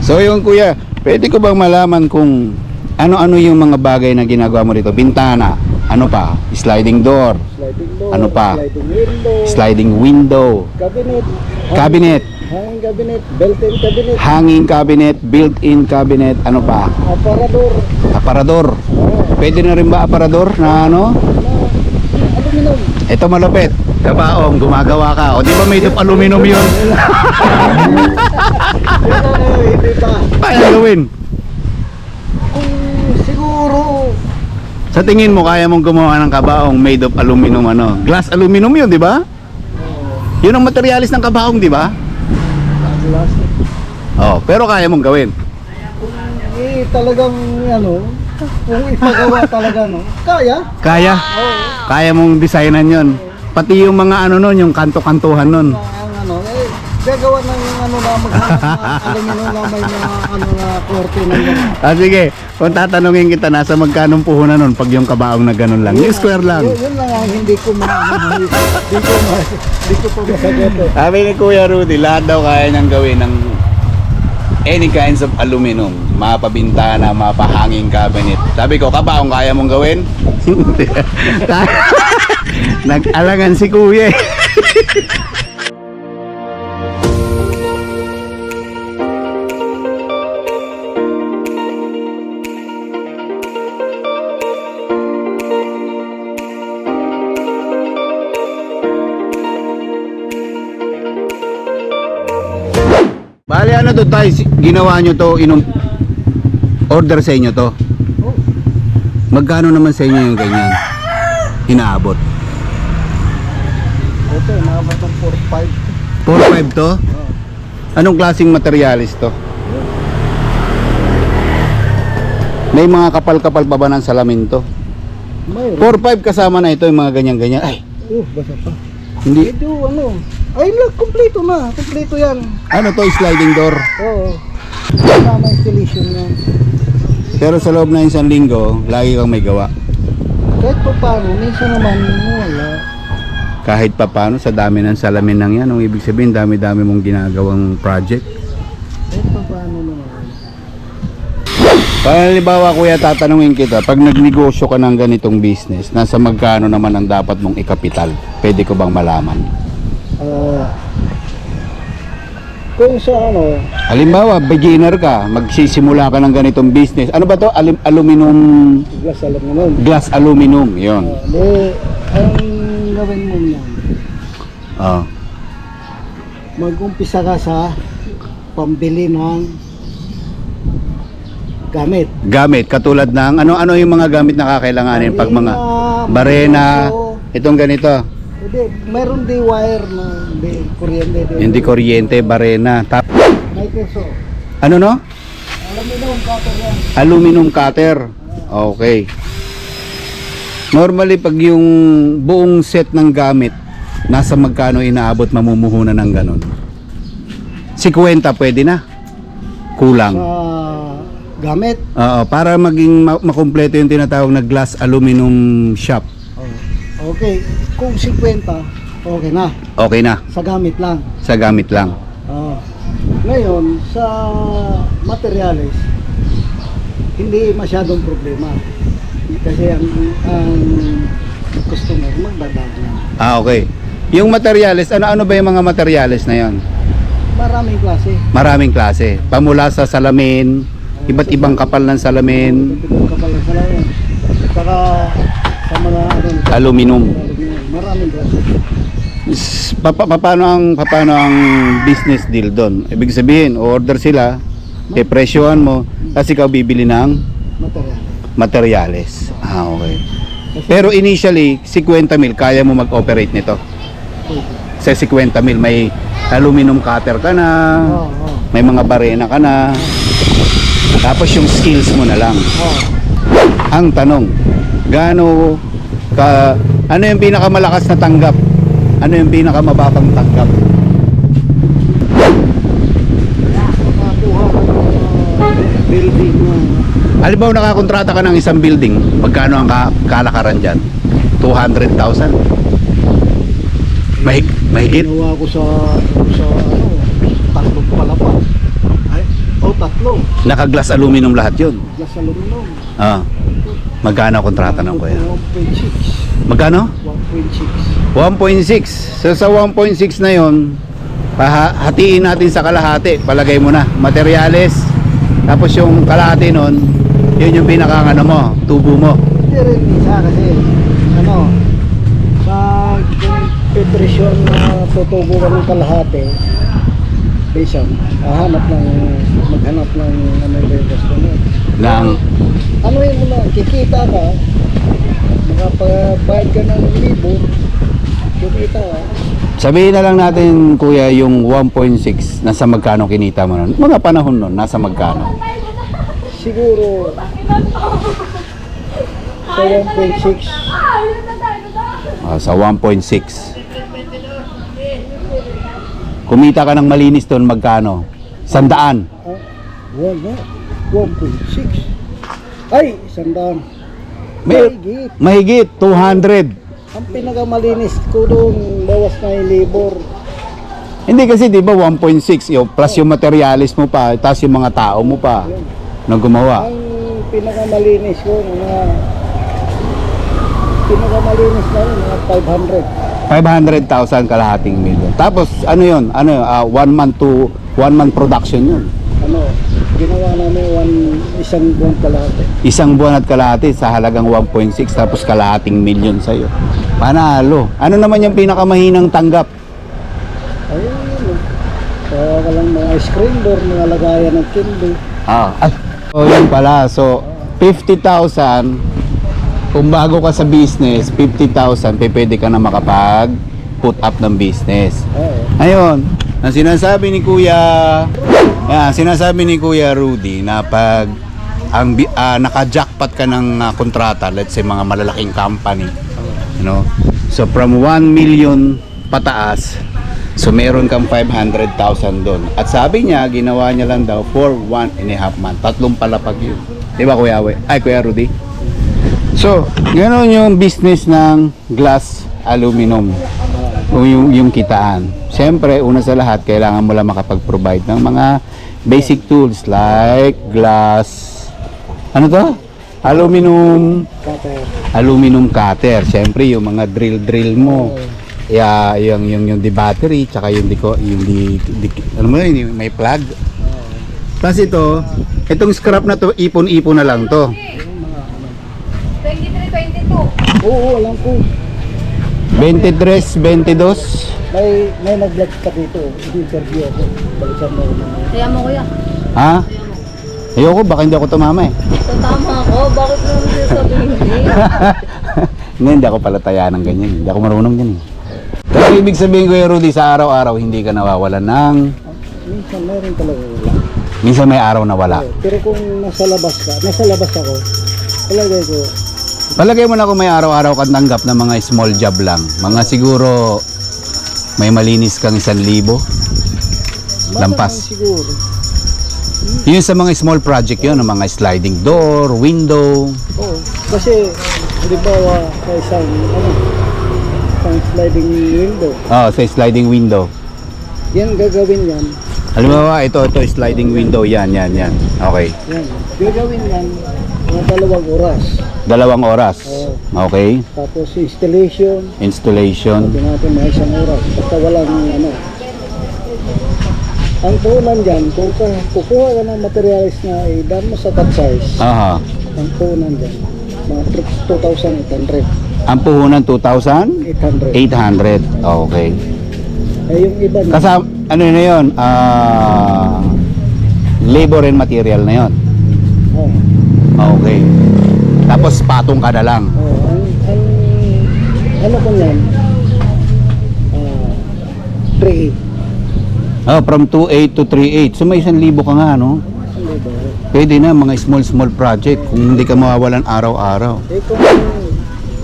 So yung kuya, pwede ko bang malaman kung ano-ano yung mga bagay na ginagawa mo dito? Bintana, ano pa? Sliding door, Sliding door, ano pa? sliding window, Sliding window, cabinet, cabinet, hanging cabinet, built-in cabinet, hanging cabinet, built-in cabinet, ano pa? aparador, Aparador. Pwede na rin ba aparador na ano? aluminum. Ito malupit. Kabaong, gumagawa ka. O di ba made of aluminum yun? Hindi pa. Paano gawin? Kung siguro, Sa tingin mo, kaya mong gumawa ng kabaong made of aluminum ano? Glass aluminum yun, di ba? Yun ang materialis ng kabaong, di ba? glass. Oh, pero kaya mong gawin. Talagang ano, kung ipagawa talaga no, kaya. Kaya? Kaya mong designan yun. Pati yung mga ano nun, yung kanto-kantuhan nun. Ang ano, gagawa ng ano na aluminum na may mga ano na korte na yan. Sige, kung tatanungin kita, nasa magkanong puhunan nun pag yung kabaong na ganun lang? Yung square lang. Yun lang ang hindi ko hindi ko pa masagot. Sabi ni Kuya Rudy, lahat daw kaya niyang gawin ng any kinds of aluminum. Mapabintana, mapahanging cabinet. Sabi ko, kabaong kaya mong gawin? Nag-alangan si Kuya. Bali ano to tayo, ginawa nyo to, order sa inyo to. Magkano naman sa inyo yung ganyan? Inaabot? Ito, nakabot ng 4.5. 4.5 to? Anong klaseng materialis to? May mga kapal-kapal pa ba ng salamin to? Mayroon. 4.5 kasama na ito yung mga ganyan-ganyan. Ay, Basa pa. hindi. Ito ano, ay kompleto na, kompleto yan. Ano to, sliding door? Oo. Tama installation yan. Pero sa loob na isang linggo, lagi kang may gawa. Kahit pa paano, minsan naman wala. Kahit pa paano, sa dami ng salamin ng yan, ang ibig sabihin, dami-dami mong ginagawang project. Kahit pa paano naman. Halimbawa kuya, tatanungin kita, pag nagnegosyo ka ng ganitong business, nasa magkano naman ang dapat mong ikapital? Pwede ko bang malaman? Kung sa ano, Halimbawa, beginner ka, magsisimula ka ng ganitong business. Ano ba to? Aluminum, glass aluminum. glass aluminum, yun. Ang gawin mo yan, Oh. mag-umpisa ka sa pambili ng gamit. Gamit, katulad ng, ano yung mga gamit na kakailanganin pag mga barena, itong ganito. Hindi, mayroon di wire na hindi kuryente. Hindi kuryente, barena. May keso. Ano no? Aluminum cutter yan. Aluminum cutter. Okay. Normally pag yung buong set ng gamit, nasa magkano inaabot mamumuhunan ng ganon? 50 pwede na. Kulang. Sa gamit. Oo, para maging makumpleto yung tinatawag na glass aluminum shop. Okay, kung 50, okay na. Okay na. Sa gamit lang. Sa gamit lang. Ngayon, sa materials, hindi masyadong problema. Kasi ang customer magdadaan lang. Okay. Yung materials, ano ba yung mga materials na yon? Maraming klase. Maraming klase. Pamula sa salamin, iba't ibang kapal ng salamin, Ito kapal na salamin. Saka sa mga aluminum. maraming klase. Paano ang business deal doon? Ibig sabihin, order sila, presyohan mo, kasi ikaw bibili ng Material. materials. Okay. Pero initially, 50 mil, kaya mo mag-operate nito. Sa 50 mil, may aluminum cutter ka na, may mga barena ka na, tapos yung skills mo na lang. Ang tanong, gaano ka, ano yung pinakamalakas na tanggap? Ano yung pinakamababang tanggap? Building na. Halimbawa nakakontrata ka ng isang building, magkano ang kalakaran dyan? 200,000? Mahigit? Ginawa ko sa tatlong palapa. Ay, tatlo. Naka-glass aluminum lahat yun. Glass aluminum. Ah. Magkano kontrata ng kuya? 1.6. Magkano? 1.6. 1.6. So sa 1.6 na yon, hatiin natin sa kalahati. Palagay mo na, materyales. Tapos yung kalahati nun, yun yung pinakangano mo, tubo mo. Hindi rin isa kasi, ano, pag prepresyon na tutubo ka ng kalahati, basang, maghanap ng ano yung gusto mo. Lang. Ano yun mo lang, kikita ka, makapagbayad ka ng 1,000, kikita ka. Sabihin na lang natin kuya yung 1.6, nasa magkano kinita mo nun? Mga panahon nun, nasa magkano? Siguro, sa 1.6, Sa 1.6. Kumita ka ng malinis doon, magkano? 100. wala, 1.6. Ay, 100. Mahigit. Mahigit, 200. Ang pinakamalinis ko doon, bawas na yung labor. Hindi kasi 'di ba 1.6 yung plus yung materialis mo pa, tapos yung mga tao mo pa na gumawa. Ang pinakamalinis ko, pinakamalinis na yun, mga 500,000 kalahating milyon. Tapos ano 'yon? 1 month production 'yun. Ginawa namin isang buwan kalahati. Isang buwan at kalahati sa halagang 1.6 tapos kalahating milyon sa iyo. Panalo. Ano naman yung pinakamahinang tanggap? Ayun yun. Kaya ka lang mga screen door, mga lagayan ng candy. So yun pala. So 50,000 kung bago ka sa business, 50,000 pwede ka na makapag put up ng business. Oo. Ayun, ang sinasabi ni Kuya Rudy na pag naka-jackpot ka ng kontrata, let's say mga malalaking company, so from 1 million pataas, so meron kang 500,000 doon. At sabi niya, ginawa niya lang daw for 1.5 month. 3 palapag yun. Di ba Kuya Rudy? So, ganoon yung business ng glass aluminum. Yung kitaan. Siyempre, una sa lahat, kailangan mo lang makapag-provide ng mga basic tools like glass, aluminum cutter. Siyempre, yung mga drill mo. Yung di battery, tsaka may plug. Tapos itong scrap na to, ipon-ipon na lang to. 23, 22. Oo, alam ko. 23, 22. May nag-vlog ka dito. Interview ako. Balikan mo naman. Kaya mo kuya. Ha? Ayoko, baka hindi ako tumama eh. So tama ako. Bakit mo naman siya sabihin Hindi ako palataya ng ganyan. Hindi ako marunong yan eh. Pero ibig sabihin ko yung Rudy, sa araw-araw hindi ka nawawalan ng... Minsan meron talaga wala. Minsan may araw na wala. Pero kung nasa labas ako, palagay ko, Palagay mo na kung may araw-araw kang tanggap ng mga small job lang. Mga siguro may malinis kang 1,000. Lampas. siguro. Yun sa mga small project yun, ng mga sliding door, window. Oo. Kasi, halimbawa, sa isang sliding window, Sa sliding window. yan gagawin yan. Halimbawa, ito sliding window. Yan. Okay. Yan. Gagawin yan, mga 2 oras. 2 oras. Okay. Tapos installation, Installation. sabi natin mga 1 oras. Basta walang ang puhunan dyan, kung kukuha ka ng materials na i-done mo sa cut size, Aha. ang puhunan dyan, mga 2,800. Ang puhunan 2,800. 800. Okay. Yung iba na, Kasama ano na 'yon? Labor and material na 'yon. oh, Okay. Tapos patong ka na lang. ang ano ko yan, 3,800. From 2.8 to 3.8. So may 1,000 ka nga, no? Pwede na mga small project kung hindi ka mawawalan araw-araw. Kung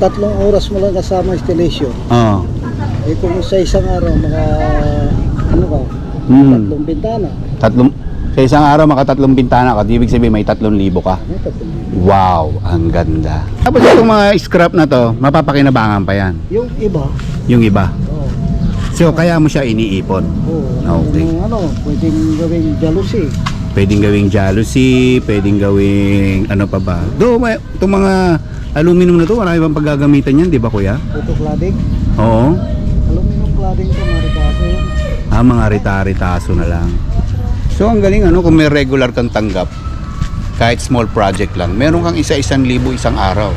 3 oras mo lang kasama installation, kung sa isang araw Hmm. 3 bintana, Sa isang araw maka 3 bintana ka, ibig sabihin may 3,000 ka. may 3,000. Wow, ang ganda. Tapos itong mga scrap na to, mapapakinabangan pa yan. Yung iba, Yung iba. oh, So kaya mo siya iniipon. oh, Okay. pwedeng gawing jealousy. Pwedeng gawing jealousy, pwedeng gawing ano pa ba. Itong mga aluminum na to, marami pang paggagamitan yan, di ba kuya? Ito cladding. Oo. Aluminum cladding to, marikaso yun. Mga rita-ritaso na lang. So ang galing ano, kung may regular kang tanggap, kahit small project lang, meron kang isa-1,000 isang araw.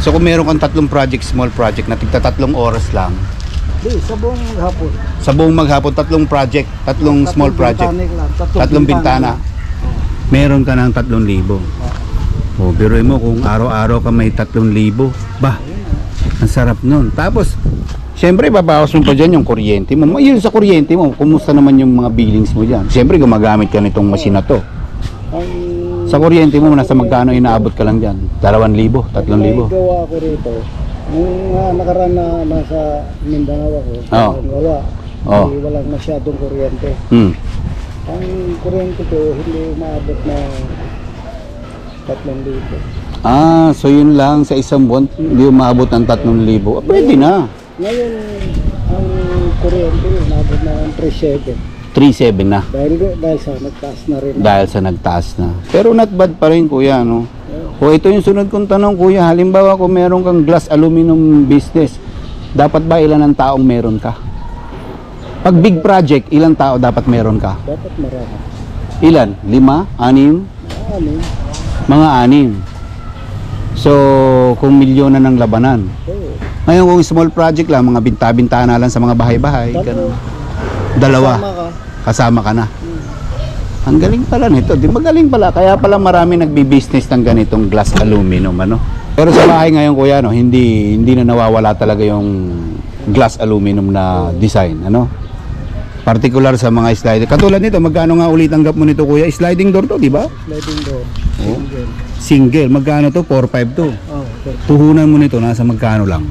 So kung meron kang 3 project, small project na tigta 3 oras lang, Di, sa buong hapon. sa buong maghapon, 3 project, 3 small project, Tatlong 3 bintana, meron ka ng 3,000. O, biruin mo kung araw-araw ka may 3,000, bah, ang sarap nun. Tapos, syempre, babawas mo pa dyan yung kuryente mo. Yun sa kuryente mo, kumusta naman yung mga billings mo dyan? Syempre, gumagamit ka nitong machine na to. Ang Sa kuryente mo, nasa magkano inaabot ka lang dyan? 2,000, 3,000. gawa ko rito, nung nakaraan na nasa Mindanao ako, Oo. wala. Oo. Walang masyadong kuryente. Hmm. Ang kuryente ko, hindi umaabot na 3,000. So yun lang sa isang buwan, hindi umabot ng 3,000. Pwede na. Ngayon, ang kuryente, umaabot na ng 3,700. 3,700 na. Dahil sa nagtaas na rin. Dahil sa nagtaas na. Pero not bad pa rin kuya, no? O ito yung sunod kong tanong kuya, halimbawa kung meron kang glass aluminum business, dapat ba ilan ang taong meron ka? Pag big project, ilang tao dapat meron ka? Dapat marami. Ilan? 5? 6? Ano? Mga 6. So, kung milyon na ng labanan. Oo. Ngayon kung small project lang, mga binta-bintana lang sa mga bahay-bahay, ganun. 2. Kasama ka. Kasama ka na. Ang galing pala nito. Di ba galing pala? Kaya pala marami nagbi-business ng ganitong glass aluminum, ano? Pero sa bahay ngayon, kuya, no, hindi na nawawala talaga yung glass aluminum na design, ano? Particular sa mga slider. Katulad nito, magkano nga ulit tanggap mo nito, kuya? Sliding door to, di ba? Sliding door. Oh. Single. Single. Magkano to? 4,500 to. Oh, Tuhunan mo nito, nasa magkano lang?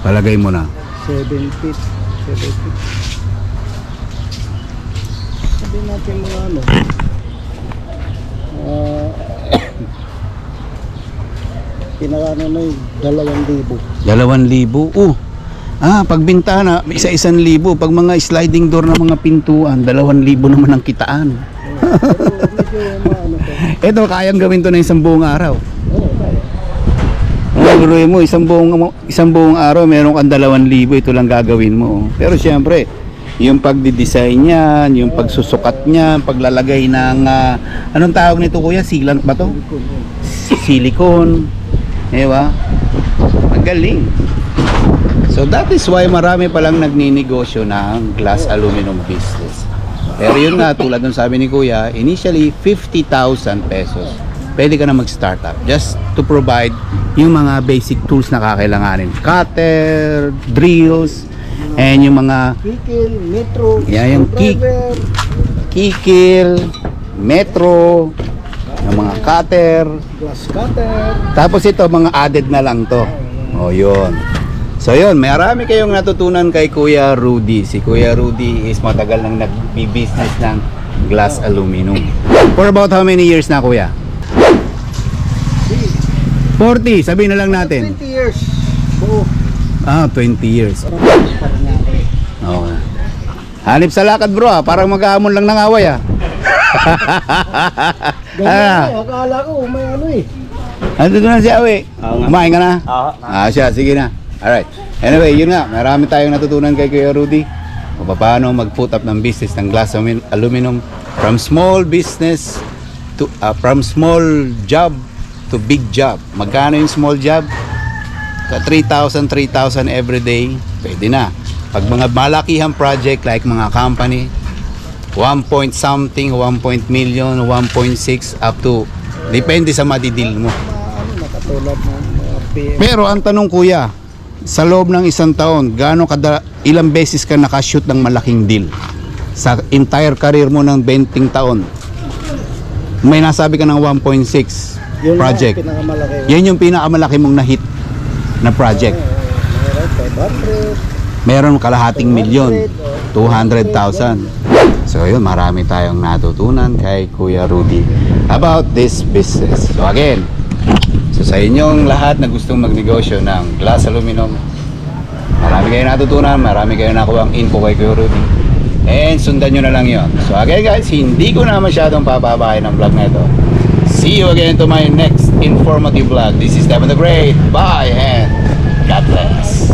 Palagay mo na. 7 feet. 7 feet. Sabi natin mga ano. Pinakano na yung 2,000. 2,000. Pagbinta na, isa-1,000. Pag mga sliding door na mga pintuan, 2,000 naman ang kitaan. Pero medyo maano to. Ito, kayang gawin to na isang buong araw. Oo, kaya. Guruin mo, isang buong araw, meron kang 2,000, ito lang gagawin mo. Pero syempre, yung pagdi-design niyan, yung pagsusukat niyan, paglalagay ng, anong tawag nito kuya? Sealant ba to? Silicone. Diba? Magaling. So that is why marami palang nagninegosyo ng glass aluminum business. Pero yun nga, tulad ng sabi ni kuya, initially 50,000 pesos. Pwede ka na mag-start up just to provide yung mga basic tools na kakailanganin. Cutter, drills, and yung mga Kikil, metro, Yeah, yung screwdriver. kikil, metro, yung mga cutter. Glass cutter. Tapos ito, mga added na lang to. O, yun. So, yun. Marami kayong natutunan kay Kuya Rudy. Si Kuya Rudy is matagal nang nag-business ng glass aluminum. For about how many years na, Kuya? 40. Sabihin na lang natin. 20 years. Oo. 20 years. Parang nga ako eh. Okay. Hanip sa lakad, bro. Parang mag-aamon lang ng away, Ganyan eh, akala ko may ano eh. Andito na si Awi. Kumain ka na? Siya, sige na. Alright. Anyway, yun nga. Marami tayong natutunan kay Kuya Rudy. Kung paano mag-put up ng business ng glass aluminum from small business to from small job to big job. Magkano yung small job? 3,000 every day. Pwede na. Pag mga malakihang project like mga company, 1 point something, 1 million, 1.6 up to depende sa madidil mo. Ano nakatulad ng mga PM. Pero ang tanong kuya, sa loob ng isang taon, ilang beses ka nakashoot ng malaking deal? Sa entire career mo ng 20 taon, may nasabi ka ng 1.6 Yun project. ang pinakamalaki. Yan yung pinakamalaki mong na-hit na project. Meron 500. Meron kalahating milyon, 200,000. So yun, marami tayong natutunan kay Kuya Rudy about this business. So again, sa inyong lahat na gustong magnegosyo ng glass aluminum, marami kayong natutunan, marami kayong nakuha ang info kay Kuya Rudy. And sundan nyo na lang yon. So again guys, hindi ko na masyadong papabahay ng vlog na ito. See you again to my next informative vlog. This is Devon the Great. Bye and God bless.